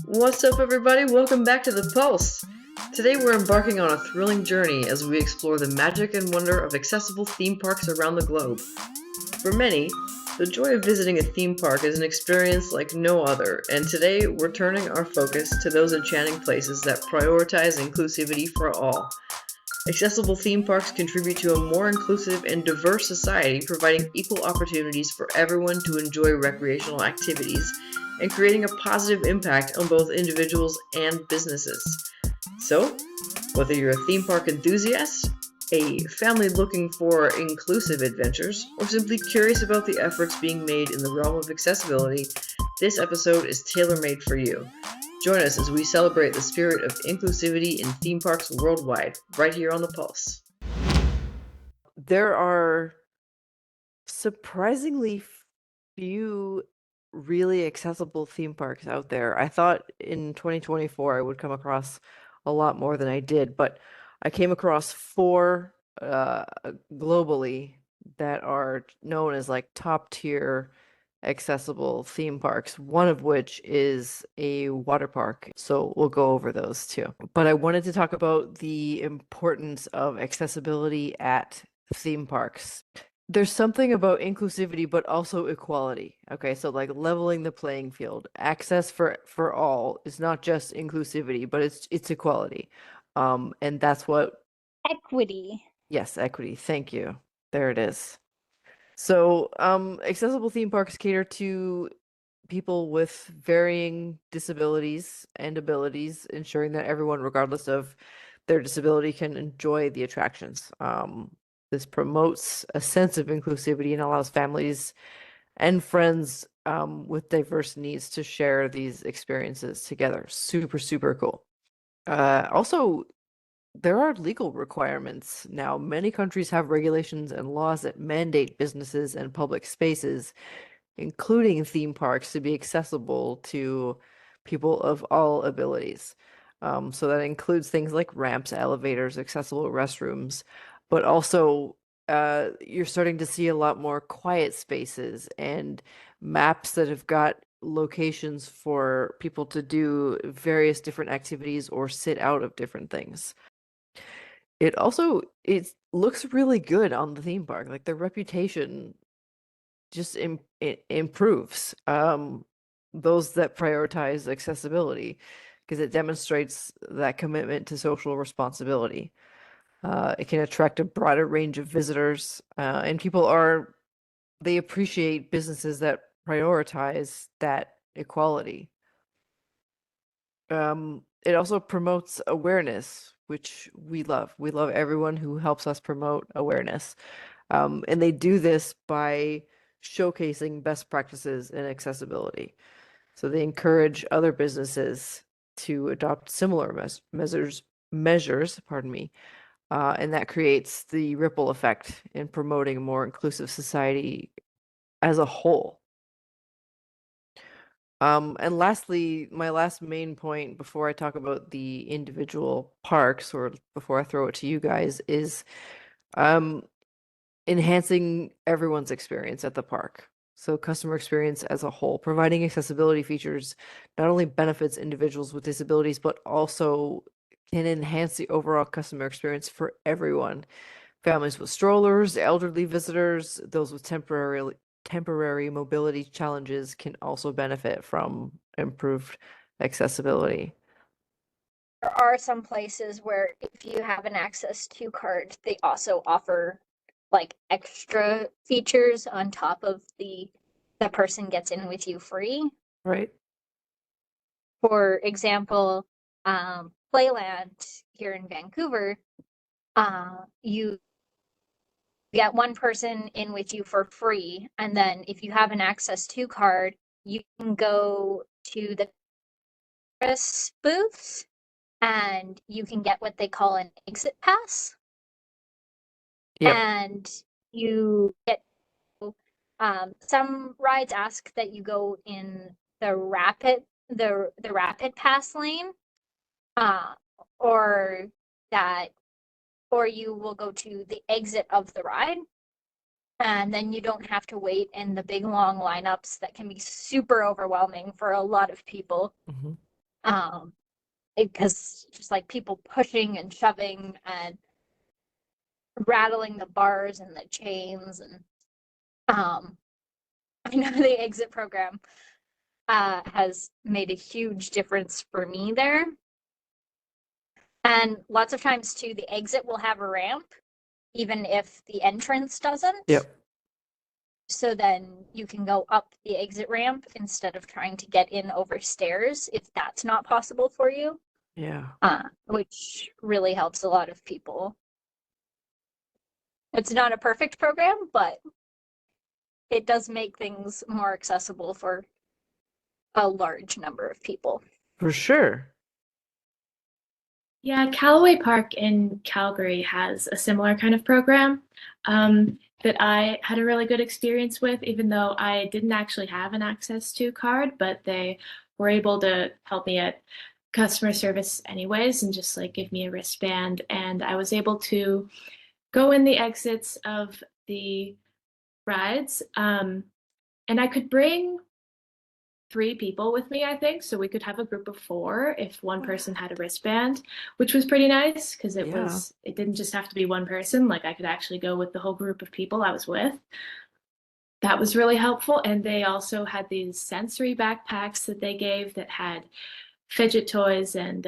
What's up, everybody? Welcome back to The Pulse. Today we're embarking on a thrilling journey as we explore the magic and wonder of accessible theme parks around the globe. For many, the joy of visiting a theme park is an experience like no other, and today we're turning our focus to those enchanting places that prioritize inclusivity for all. Accessible theme parks contribute to a more inclusive and diverse society, providing equal opportunities for everyone to enjoy recreational activities and creating a positive impact on both individuals and businesses. So, whether you're a theme park enthusiast, a family looking for inclusive adventures, or simply curious about the efforts being made in the realm of accessibility, this episode is tailor-made for you. Join us as we celebrate the spirit of inclusivity in theme parks worldwide, right here on The Pulse. There are surprisingly few really accessible theme parks out there. I thought in 2024 I would come across a lot more than I did, but I came across four globally that are known as like top tier accessible theme parks, one of which is a water park. So we'll go over those too. But I wanted to talk about the importance of accessibility at theme parks. There's something about inclusivity, but also equality. Okay, so like leveling the playing field. Access for all is not just inclusivity, but it's equality. And that's what, Equity. yes, equity. Thank you. There it is. So, accessible theme parks cater to people with varying disabilities and abilities, ensuring that everyone, regardless of their disability, can enjoy the attractions. This promotes a sense of inclusivity and allows families and friends with diverse needs to share these experiences together. Super, super cool. Also, there are legal requirements now. Many countries have regulations and laws that mandate businesses and public spaces, including theme parks, to be accessible to people of all abilities. So that includes things like ramps, elevators, accessible restrooms, but also you're starting to see a lot more quiet spaces and maps that have got locations for people to do various different activities or sit out of different things. It looks really good on the theme park. Like their reputation just it improves. Those that prioritize accessibility because it demonstrates that commitment to social responsibility. It can attract a broader range of visitors, and they appreciate businesses that prioritize that equality. It also promotes awareness, which we love. We love everyone who helps us promote awareness. And they do this by showcasing best practices in accessibility. So they encourage other businesses to adopt similar measures, pardon me, and that creates the ripple effect in promoting a more inclusive society as a whole. And lastly, my last main point before I talk about the individual parks or before I throw it to you guys is um, enhancing everyone's experience at the park. So customer experience as a whole, providing accessibility features not only benefits individuals with disabilities, but also can enhance the overall customer experience for everyone. Families with strollers, elderly visitors, those with temporary mobility challenges can also benefit from improved accessibility. There are some places where if you have an access to card, they also offer like extra features on top of the person gets in with you free. Right? For example, Playland here in Vancouver, you get one person in with you for free, and then if you have an access to card, you can go to the booths and you can get what they call an exit pass, Yep. and you get some rides ask that you go in the rapid pass lane, uh, or that or you will go to the exit of the ride, and then you don't have to wait in the big long lineups that can be super overwhelming for a lot of people. Mhm. Um, because just like people pushing and shoving and rattling the bars and the chains and um I know the exit program has made a huge difference for me there. And lots of times too, the exit will have a ramp, even if the entrance doesn't. Yep. So then you can go up the exit ramp instead of trying to get in over stairs if that's not possible for you, Yeah. which really helps a lot of people. It's not a perfect program, but it does make things more accessible for a large number of people. For sure. Yeah, Callaway Park in Calgary has a similar kind of program that I had a really good experience with, even though I didn't actually have an access to card, but they were able to help me at customer service anyways and just like give me a wristband. And I was able to go in the exits of the rides. And I could bring 3 people with me, I think. So we could have a group of 4 if one person had a wristband, which was pretty nice because Yeah. it didn't just have to be one person. Like I could actually go with the whole group of people I was with. That was really helpful. And they also had these sensory backpacks that they gave that had fidget toys and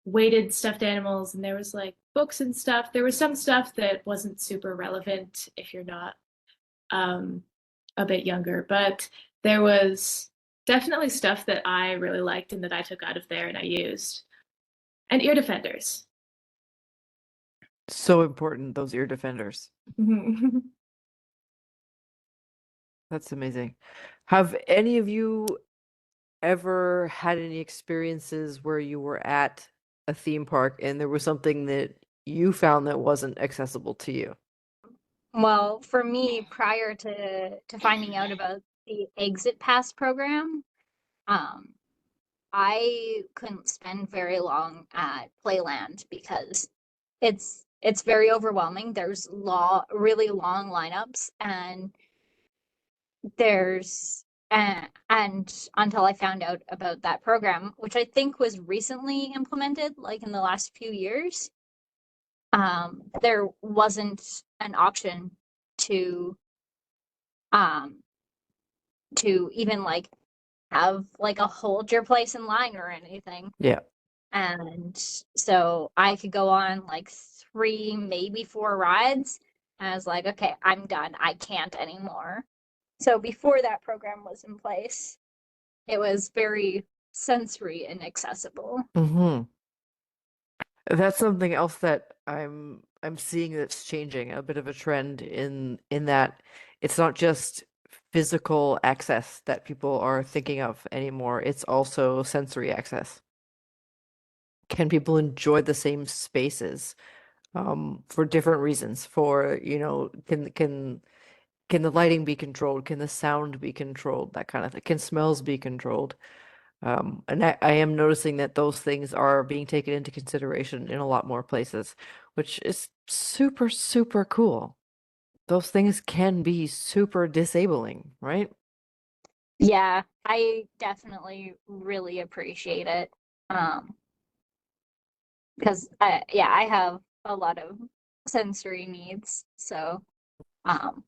weighted stuffed animals. And there was like books and stuff. There was some stuff that wasn't super relevant if you're not um, a bit younger, but there was definitely stuff that I really liked and that I took out of there and I used. And ear defenders. So important, those ear defenders. That's amazing. Have any of you ever had any experiences where you were at a theme park and there was something that you found that wasn't accessible to you? Well, for me, prior to finding out about the exit pass program, um, I couldn't spend very long at Playland because it's very overwhelming. There's really long lineups, and there's and until I found out about that program, which I think was recently implemented, like in the last few years, there wasn't an option to um even like have like a hold your place in line or anything. Yeah. And so I could go on like 3, maybe 4 rides. And I was like, okay, I'm done. I can't anymore. So before that program was in place, it was very sensory and accessible. Hmm. That's something else that I'm seeing that's changing, a bit of a trend in that it's not just physical access that people are thinking of anymore, it's also sensory access. Can people enjoy the same spaces for different reasons? For, can the lighting be controlled? Can the sound be controlled? That kind of thing. Can smells be controlled? And I am noticing that those things are being taken into consideration in a lot more places, which is super, super cool. Those things can be super disabling, right? Yeah, I definitely really appreciate it. Um, because yeah, I have a lot of sensory needs. Um,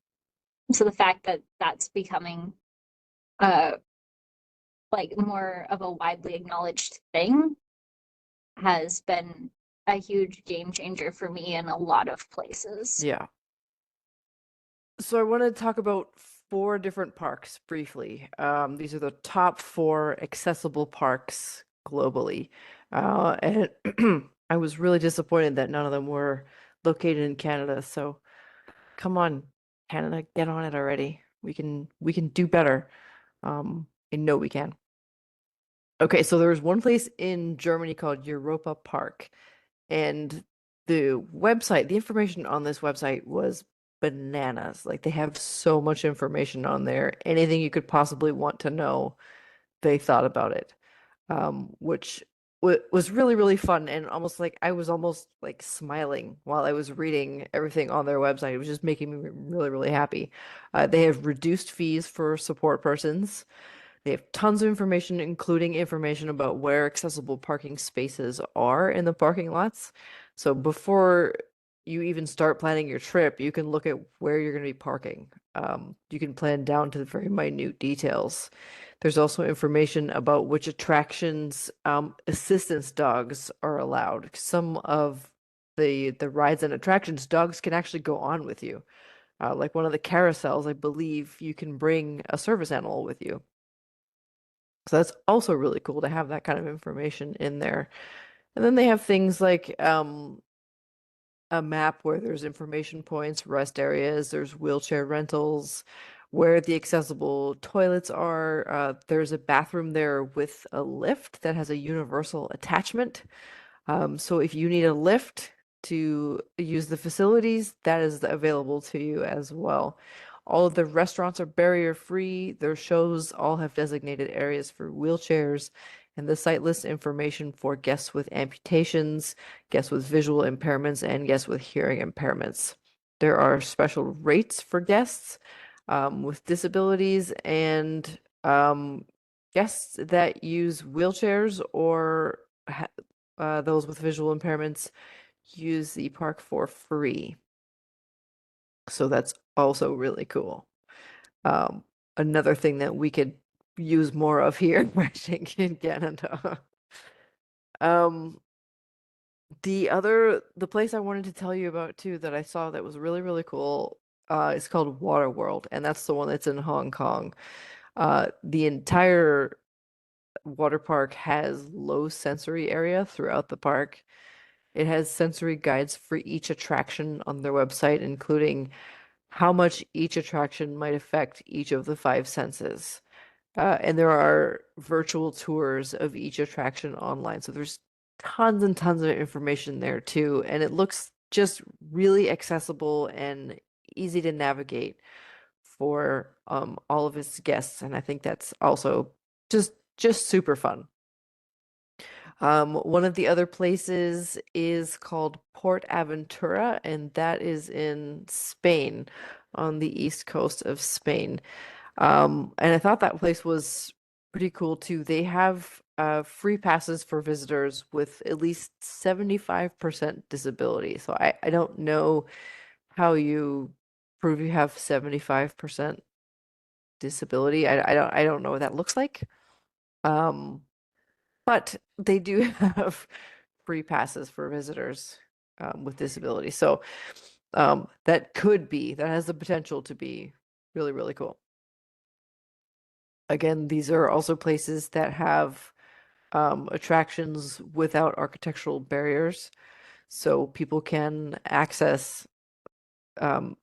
so the fact that that's becoming uh like more of a widely acknowledged thing has been a huge game changer for me in a lot of places. Yeah. So I want to talk about 4 different parks briefly. These are the top 4 accessible parks globally. And I was really disappointed that none of them were located in Canada. So come on, Canada, get on it already. We can do better. I know we can. Okay, so there's one place in Germany called Europa Park, and the information on this website was bananas. Like they have so much information on there. Anything you could possibly want to know, they thought about it. Which was really, really fun and almost like I was almost like smiling while I was reading everything on their website. It was just making me really, really happy. They have reduced fees for support persons. They have tons of information, including information about where accessible parking spaces are in the parking lots. So before you even start planning your trip, you can look at where you're going to be parking. You can plan down to the very minute details. There's also information about which attractions assistance dogs are allowed. Some of the rides and attractions, dogs can actually go on with you. Like one of the carousels, I believe you can bring a service animal with you. So that's also really cool to have that kind of information in there. And then they have things like a map where there's information points, rest areas, there's wheelchair rentals, where the accessible toilets are. There's a bathroom there with a lift that has a universal attachment. So if you need a lift to use the facilities, that is available to you as well. All of the restaurants are barrier free. Their shows all have designated areas for wheelchairs, and the site lists information for guests with amputations, guests with visual impairments, and guests with hearing impairments. There are special rates for guests with disabilities and guests that use wheelchairs or those with visual impairments use the park for free. So that's also really cool. Um, Another thing that we could use more of here, I think, in Canada. Um, the place I wanted to tell you about too that I saw that was really, really cool, is called Water World, and that's the one that's in Hong Kong. The entire water park has low sensory area throughout the park. It has sensory guides for each attraction on their website, including how much each attraction might affect each of the five senses. And there are virtual tours of each attraction online. So there's tons and tons of information there too. And it looks just really accessible and easy to navigate for all of its guests. And I think that's also just super fun. One of the other places is called Port Aventura, and that is in Spain, on the east coast of Spain. And I thought that place was pretty cool too. They have free passes for visitors with at least 75% disability. So I don't know how you prove you have 75% disability. I don't know what that looks like. Um, but they do have free passes for visitors with disabilities. So that has the potential to be really, really cool. Again, these are also places that have attractions without architectural barriers, so people can access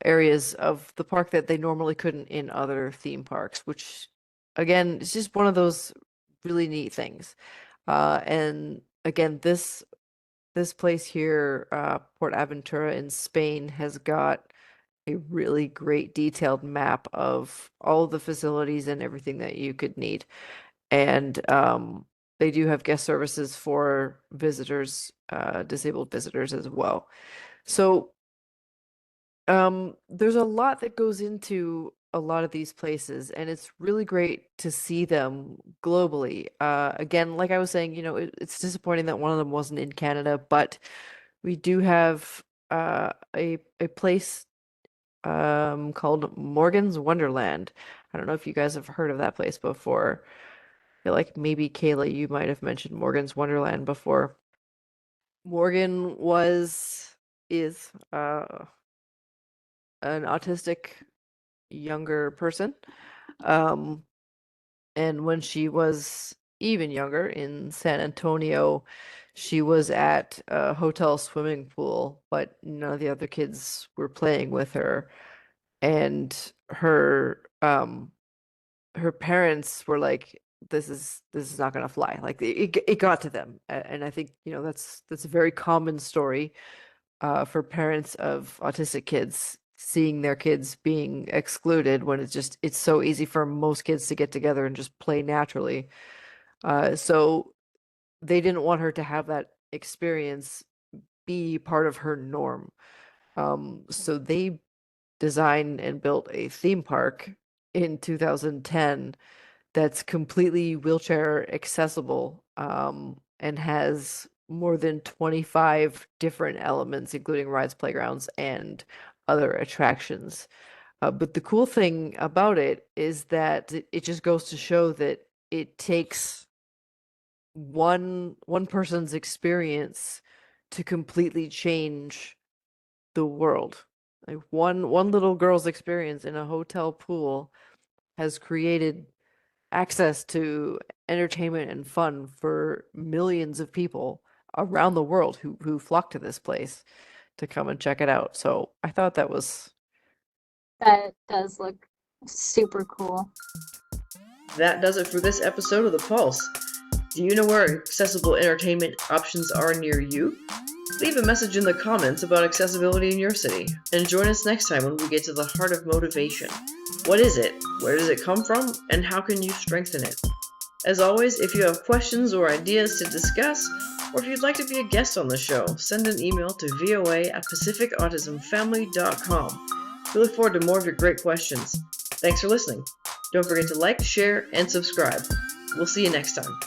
areas of the park that they normally couldn't in other theme parks, which again, is just one of those really neat things. And again, this place here, Port Aventura in Spain, has got a really great detailed map of all the facilities and everything that you could need. And they do have guest services for visitors, disabled visitors as well. So there's a lot that goes into a lot of these places, and it's really great to see them globally. Again, like I was saying, it's disappointing that one of them wasn't in Canada, but we do have a place called Morgan's Wonderland. I don't know if you guys have heard of that place before. I feel like maybe Kayla, you might have mentioned Morgan's Wonderland before. Morgan is an autistic younger person. Um, and when she was even younger in San Antonio, she was at a hotel swimming pool, but none of the other kids were playing with her. And her parents were like, this is not gonna fly. Like it got to them. And I think, that's a very common story for parents of autistic kids seeing their kids being excluded when it's so easy for most kids to get together and just play naturally. So they didn't want her to have that experience be part of her norm. So they designed and built a theme park in 2010 that's completely wheelchair accessible, and has more than 25 different elements, including rides, playgrounds, and other attractions. But the cool thing about it is that it just goes to show that it takes one person's experience to completely change the world. Like one little girl's experience in a hotel pool has created access to entertainment and fun for millions of people around the world who flock to this place to come and check it out. So I thought That does look super cool. that does it for this episode of The Pulse. Do you know where accessible entertainment options are near you? Leave a message in the comments about accessibility in your city, and join us next time when we get to the heart of motivation. What is it? Where does it come from? And how can you strengthen it? As always, if you have questions or ideas to discuss, or if you'd like to be a guest on the show, send an email to voa@pacificautismfamily.com. We look forward to more of your great questions. Thanks for listening. Don't forget to like, share, and subscribe. We'll see you next time.